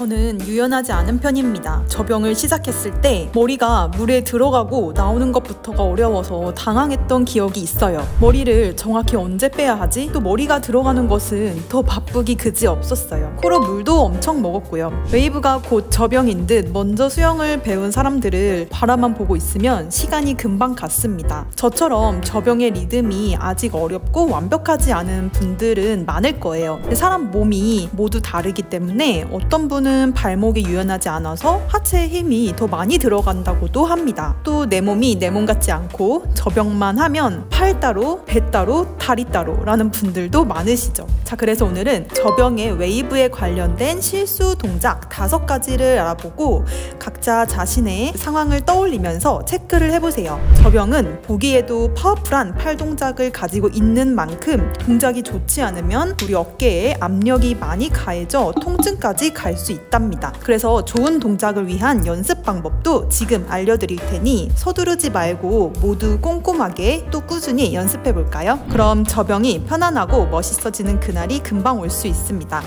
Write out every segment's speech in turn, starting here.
저는 유연하지 않은 편입니다. 접영을 시작했을 때 머리가 물에 들어가고 나오는 것부터가 어려워서 당황했던 기억이 있어요. 머리를 정확히 언제 빼야 하지? 또 머리가 들어가는 것은 더 바쁘기 그지 없었어요. 코로 물도 엄청 먹었고요. 웨이브가 곧 접영인 듯 먼저 수영을 배운 사람들을 바라만 보고 있으면 시간이 금방 갔습니다. 저처럼 접영의 리듬이 아직 어렵고 완벽하지 않은 분들은 많을 거예요. 사람 몸이 모두 다르기 때문에 어떤 분은 발목이 유연하지 않아서 하체에 힘이 더 많이 들어간다고도 합니다. 또 내 몸이 내 몸 같지 않고 접영만 하면 팔 따로, 배 따로, 다리 따로 라는 분들도 많으시죠. 자, 그래서 오늘은 접영의 웨이브에 관련된 실수 동작 5가지를 알아보고 각자 자신의 상황을 떠올리면서 체크를 해보세요. 접영은 보기에도 파워풀한 팔 동작을 가지고 있는 만큼 동작이 좋지 않으면 우리 어깨에 압력이 많이 가해져 통증까지 갈 수 있답니다. 그래서 좋은 동작을 위한 연습 방법도 지금 알려드릴 테니 서두르지 말고 모두 꼼꼼하게 또 꾸준히 연습해 볼까요? 그럼 접영이 편안하고 멋있어지는 그날이 금방 올 수 있습니다.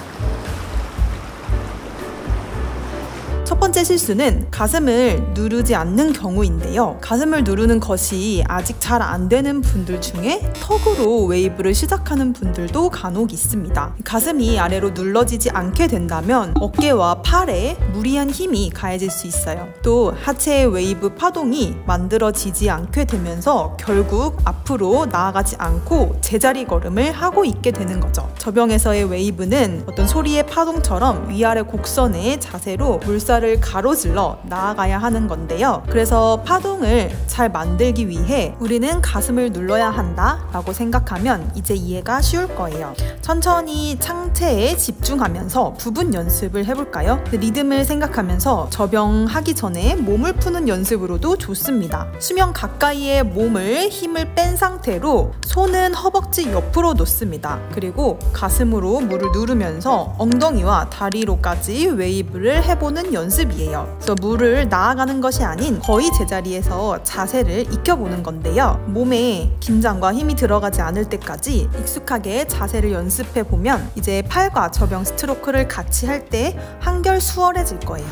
첫 번째 실수는 가슴을 누르지 않는 경우인데요. 가슴을 누르는 것이 아직 잘 안 되는 분들 중에 턱으로 웨이브를 시작하는 분들도 간혹 있습니다. 가슴이 아래로 눌러지지 않게 된다면 어깨와 팔에 무리한 힘이 가해질 수 있어요. 또 하체의 웨이브 파동이 만들어지지 않게 되면서 결국 앞으로 나아가지 않고 제자리 걸음을 하고 있게 되는 거죠. 접영에서의 웨이브는 어떤 소리의 파동처럼 위아래 곡선의 자세로 물살을 가로질러 나아가야 하는 건데요. 그래서 파동을 잘 만들기 위해 우리는 가슴을 눌러야 한다 라고 생각하면 이제 이해가 쉬울 거예요. 천천히 창체에 집중하면서 부분 연습을 해볼까요? 리듬을 생각하면서 접영하기 전에 몸을 푸는 연습으로도 좋습니다. 수면 가까이에 몸을 힘을 뺀 상태로 손은 허벅지 옆으로 놓습니다. 그리고 가슴으로 물을 누르면서 엉덩이와 다리로까지 웨이브를 해보는 연습이에요. 그래서 물을 나아가는 것이 아닌 거의 제자리에서 자세를 익혀보는 건데요. 몸에 긴장과 힘이 들어가지 않을 때까지 익숙하게 자세를 연습해보면 이제 팔과 접영 스트로크를 같이 할 때 한결 수월해질 거예요.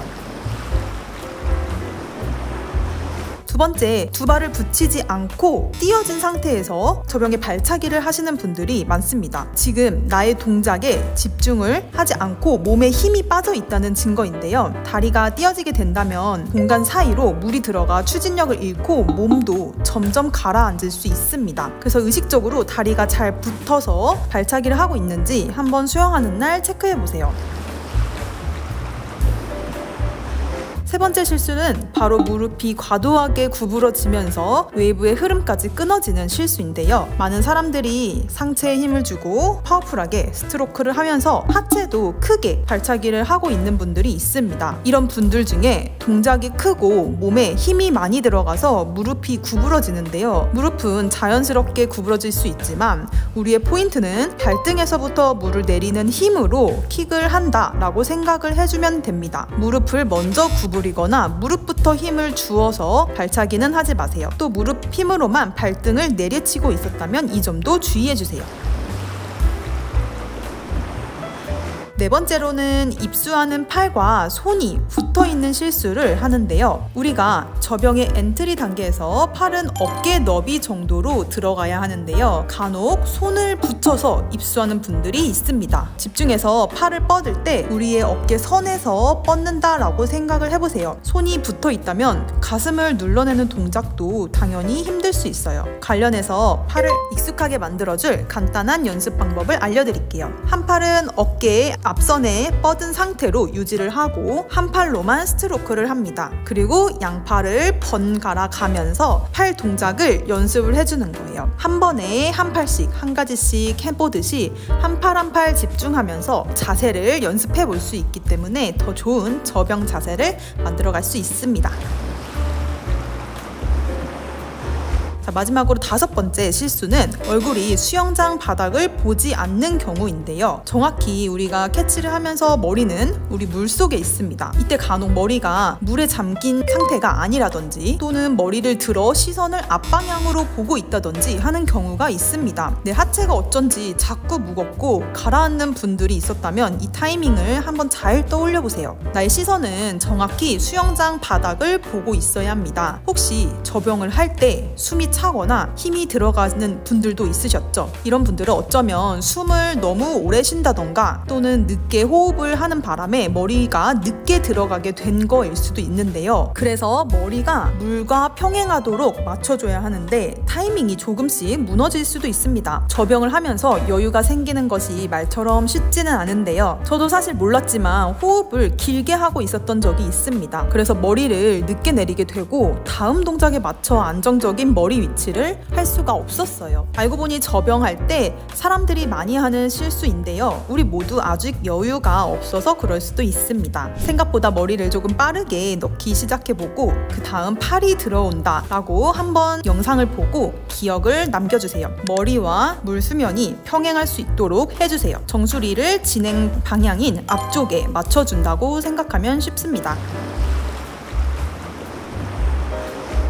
두 번째, 두 발을 붙이지 않고 띄어진 상태에서 접영에 발차기를 하시는 분들이 많습니다. 지금 나의 동작에 집중을 하지 않고 몸에 힘이 빠져 있다는 증거인데요. 다리가 띄어지게 된다면 공간 사이로 물이 들어가 추진력을 잃고 몸도 점점 가라앉을 수 있습니다. 그래서 의식적으로 다리가 잘 붙어서 발차기를 하고 있는지 한번 수영하는 날 체크해보세요. 세 번째 실수는 바로 무릎이 과도하게 구부러지면서 웨이브의 흐름까지 끊어지는 실수인데요. 많은 사람들이 상체에 힘을 주고 파워풀하게 스트로크를 하면서 하체도 크게 발차기를 하고 있는 분들이 있습니다. 이런 분들 중에 동작이 크고 몸에 힘이 많이 들어가서 무릎이 구부러지는데요. 무릎은 자연스럽게 구부러질 수 있지만 우리의 포인트는 발등에서부터 물을 내리는 힘으로 킥을 한다 라고 생각을 해주면 됩니다. 무릎을 먼저 구부리거나 무릎부터 힘을 주어서 발차기는 하지 마세요. 또 무릎 힘으로만 발등을 내리치고 있었다면 이 점도 주의해주세요. 네 번째로는 입수하는 팔과 손이 붙어있는 실수를 하는데요. 우리가 접영의 엔트리 단계에서 팔은 어깨 너비 정도로 들어가야 하는데요. 간혹 손을 붙여서 입수하는 분들이 있습니다. 집중해서 팔을 뻗을 때 우리의 어깨 선에서 뻗는다 라고 생각을 해보세요. 손이 붙어있다면 가슴을 눌러내는 동작도 당연히 힘들 수 있어요. 관련해서 팔을 익숙하게 만들어줄 간단한 연습 방법을 알려드릴게요. 한 팔은 어깨에 앞선에 뻗은 상태로 유지를 하고 한 팔로만 스트로크를 합니다. 그리고 양팔을 번갈아 가면서 팔 동작을 연습을 해주는 거예요. 한 번에 한 팔씩 한 가지씩 해보듯이 한 팔 한 팔 집중하면서 자세를 연습해 볼 수 있기 때문에 더 좋은 접영 자세를 만들어갈 수 있습니다. 자, 마지막으로 5번째 실수는 얼굴이 수영장 바닥을 보지 않는 경우인데요. 정확히 우리가 캐치를 하면서 머리는 우리 물속에 있습니다. 이때 간혹 머리가 물에 잠긴 상태가 아니라든지 또는 머리를 들어 시선을 앞방향으로 보고 있다든지 하는 경우가 있습니다. 내 하체가 어쩐지 자꾸 무겁고 가라앉는 분들이 있었다면 이 타이밍을 한번 잘 떠올려 보세요. 나의 시선은 정확히 수영장 바닥을 보고 있어야 합니다. 혹시 접영을 할 때 숨이 차거나 힘이 들어가는 분들도 있으셨죠? 이런 분들은 어쩌면 숨을 너무 오래 쉰다던가 또는 늦게 호흡을 하는 바람에 머리가 늦게 들어가게 된 거일 수도 있는데요. 그래서 머리가 물과 평행하도록 맞춰줘야 하는데 타이밍이 조금씩 무너질 수도 있습니다. 접영을 하면서 여유가 생기는 것이 말처럼 쉽지는 않은데요. 저도 사실 몰랐지만 호흡을 길게 하고 있었던 적이 있습니다. 그래서 머리를 늦게 내리게 되고 다음 동작에 맞춰 안정적인 머리 위치를 할 수가 없었어요. 알고 보니 접영할 때 사람들이 많이 하는 실수인데요. 우리 모두 아직 여유가 없어서 그럴 수도 있습니다. 생각보다 머리를 조금 빠르게 넣기 시작해보고 그 다음 팔이 들어온다 라고 한번 영상을 보고 기억을 남겨주세요. 머리와 물 수면이 평행할 수 있도록 해주세요. 정수리를 진행 방향인 앞쪽에 맞춰준다고 생각하면 쉽습니다.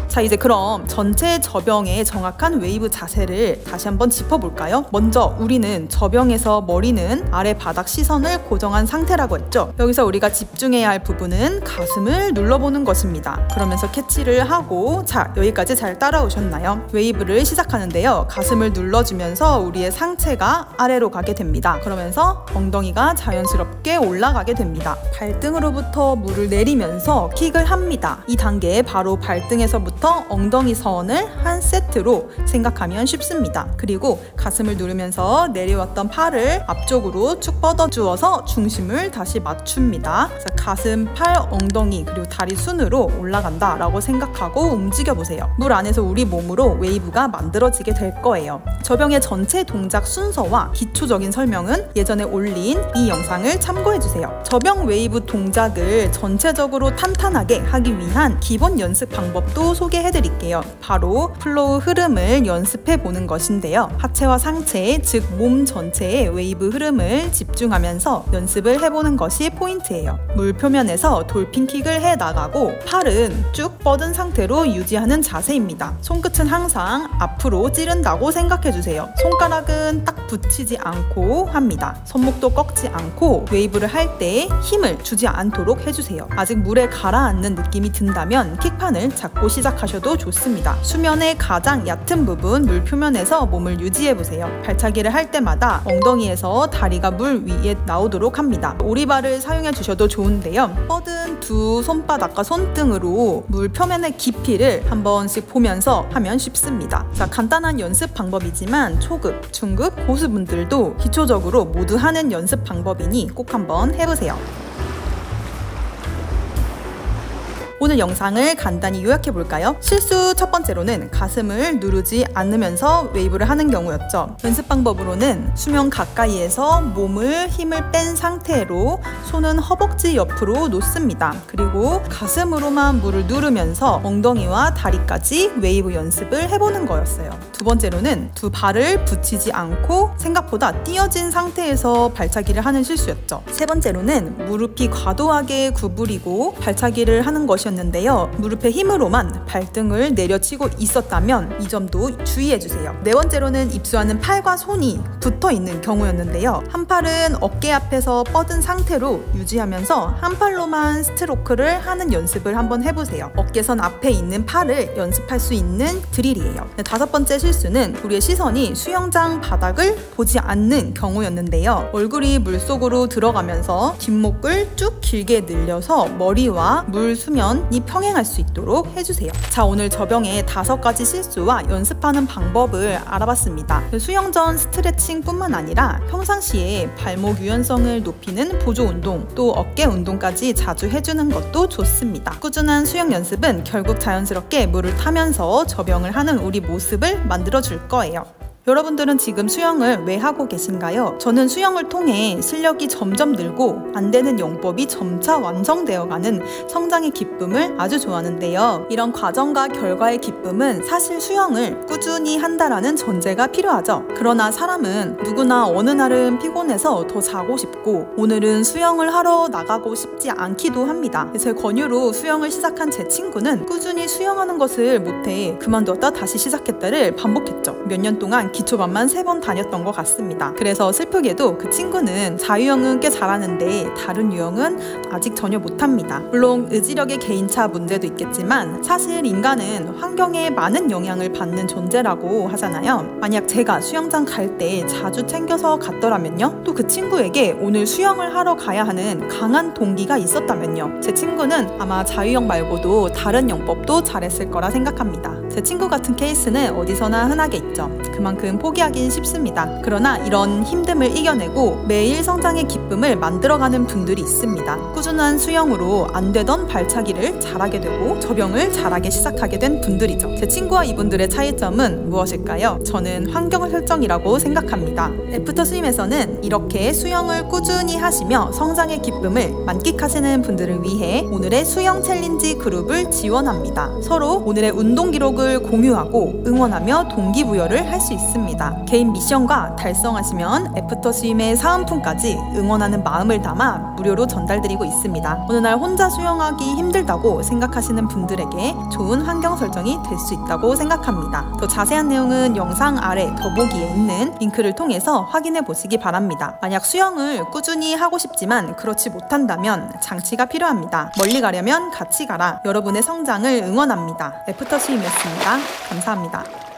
자, 이제 그럼 전체 접영의 정확한 웨이브 자세를 다시 한번 짚어볼까요? 먼저 우리는 접영에서 머리는 아래 바닥 시선을 고정한 상태라고 했죠. 여기서 우리가 집중해야 할 부분은 가슴을 눌러보는 것입니다. 그러면서 캐치를 하고, 자, 여기까지 잘 따라오셨나요? 웨이브를 시작하는데요. 가슴을 눌러주면서 우리의 상체가 아래로 가게 됩니다. 그러면서 엉덩이가 자연스럽게 올라가게 됩니다. 발등으로부터 물을 내리면서 킥을 합니다. 이 단계에 바로 발등에서부터 엉덩이 선을 한 세트로 생각하면 쉽습니다. 그리고 가슴을 누르면서 내려왔던 팔을 앞쪽으로 쭉 뻗어주어서 중심을 다시 맞춥니다. 자, 가슴, 팔, 엉덩이 그리고 다리 순으로 올라간다 라고 생각하고 움직여보세요. 물 안에서 우리 몸으로 웨이브가 만들어지게 될 거예요. 접영의 전체 동작 순서와 기초적인 설명은 예전에 올린 이 영상을 참고해주세요. 접영 웨이브 동작을 전체적으로 탄탄하게 하기 위한 기본 연습 방법도 소개해드릴게요. 바로 플로우 흐름을 연습해보는 것인데요. 하체와 상체, 즉 몸 전체의 웨이브 흐름을 집중하면서 연습을 해보는 것이 포인트예요. 물 표면에서 돌핀킥을 해나가고 팔은 쭉 뻗은 상태로 유지하는 자세입니다. 손끝은 항상 앞으로 찌른다고 생각해주세요. 손가락은 딱 붙이지 않고 합니다. 손목도 꺾지 않고 웨이브를 할 때 힘을 주지 않도록 해주세요. 아직 물에 가라앉는 느낌이 든다면 킥판을 잡고 시작하셔도 좋습니다. 수면의 가장 얕은 부분 물 표면에서 몸을 유지해보세요. 발차기를 할 때마다 엉덩이에서 다리가 물 위에 나오도록 합니다. 오리발을 사용해 주셔도 좋은데요. 뻗은 두 손바닥과 손등으로 물 표면의 깊이를 한 번씩 보면서 하면 쉽습니다. 자, 간단한 연습 방법이지만 초급, 중급, 고수분들도 기초적으로 모두 하는 연습 방법이니 꼭 한번 해보세요. 오늘 영상을 간단히 요약해볼까요? 실수 첫 번째로는 가슴을 누르지 않으면서 웨이브를 하는 경우였죠. 연습 방법으로는 수면 가까이에서 몸을 힘을 뺀 상태로 손은 허벅지 옆으로 놓습니다. 그리고 가슴으로만 물을 누르면서 엉덩이와 다리까지 웨이브 연습을 해보는 거였어요. 두 번째로는 두 발을 붙이지 않고 생각보다 띄어진 상태에서 발차기를 하는 실수였죠. 세 번째로는 무릎이 과도하게 구부리고 발차기를 하는 것이었는데요. 무릎의 힘으로만 발등을 내려치고 있었다면 이 점도 주의해주세요. 네 번째로는 입수하는 팔과 손이 붙어있는 경우였는데요. 한 팔은 어깨 앞에서 뻗은 상태로 유지하면서 한 팔로만 스트로크를 하는 연습을 한번 해보세요. 어깨선 앞에 있는 팔을 연습할 수 있는 드릴이에요. 다섯 번째 실수는 우리의 시선이 수영장 바닥을 보지 않는 경우였는데요. 얼굴이 물속으로 들어가면서 뒷목을 쭉 길게 늘려서 머리와 물 수면 이 평행할 수 있도록 해주세요. 자, 오늘 접영의 5가지 실수와 연습하는 방법을 알아봤습니다. 수영 전 스트레칭 뿐만 아니라 평상시에 발목 유연성을 높이는 보조 운동, 또 어깨 운동까지 자주 해주는 것도 좋습니다. 꾸준한 수영 연습은 결국 자연스럽게 물을 타면서 접영을 하는 우리 모습을 만들어줄 거예요. 여러분들은 지금 수영을 왜 하고 계신가요? 저는 수영을 통해 실력이 점점 늘고 안 되는 영법이 점차 완성되어가는 성장의 기쁨을 아주 좋아하는데요. 이런 과정과 결과의 기쁨은 사실 수영을 꾸준히 한다라는 전제가 필요하죠. 그러나 사람은 누구나 어느 날은 피곤해서 더 자고 싶고 오늘은 수영을 하러 나가고 싶지 않기도 합니다. 제 권유로 수영을 시작한 제 친구는 꾸준히 수영하는 것을 못해 그만두었다 다시 시작했다를 반복했죠. 몇 년 동안 기초반만 3번 다녔던 것 같습니다. 그래서 슬프게도 그 친구는 자유형은 꽤 잘하는데 다른 유형은 아직 전혀 못합니다. 물론 의지력의 개인차 문제도 있겠지만 사실 인간은 환경에 많은 영향을 받는 존재라고 하잖아요. 만약 제가 수영장 갈 때 자주 챙겨서 갔더라면요? 또 그 친구에게 오늘 수영을 하러 가야 하는 강한 동기가 있었다면요? 제 친구는 아마 자유형 말고도 다른 영법도 잘했을 거라 생각합니다. 제 친구 같은 케이스는 어디서나 흔하게 있죠. 그만큼 포기하긴 쉽습니다. 그러나 이런 힘듦을 이겨내고 매일 성장의 기쁨을 만들어가는 분들이 있습니다. 꾸준한 수영으로 안 되던 발차기를 잘하게 되고 접영을 잘하게 시작하게 된 분들이죠. 제 친구와 이분들의 차이점은 무엇일까요? 저는 환경 설정이라고 생각합니다. 애프터 스윙에서는 이렇게 수영을 꾸준히 하시며 성장의 기쁨을 만끽하시는 분들을 위해 오늘의 수영 챌린지 그룹을 지원합니다. 서로 오늘의 운동 기록을 공유하고 응원하며 동기부여를 할 수 있습니다. 개인 미션과 달성하시면 애프터 스윙의 사은품까지 응원하는 마음을 담아 무료로 전달드리고 있습니다. 어느 날 혼자 수영하기 힘들다고 생각하시는 분들에게 좋은 환경 설정이 될 수 있다고 생각합니다. 더 자세한 내용은 영상 아래 더보기에 있는 링크를 통해서 확인해 보시기 바랍니다. 만약 수영을 꾸준히 하고 싶지만 그렇지 못한다면 장치가 필요합니다. 멀리 가려면 같이 가라. 여러분의 성장을 응원합니다. 애프터 스윙이었습니다. 감사합니다.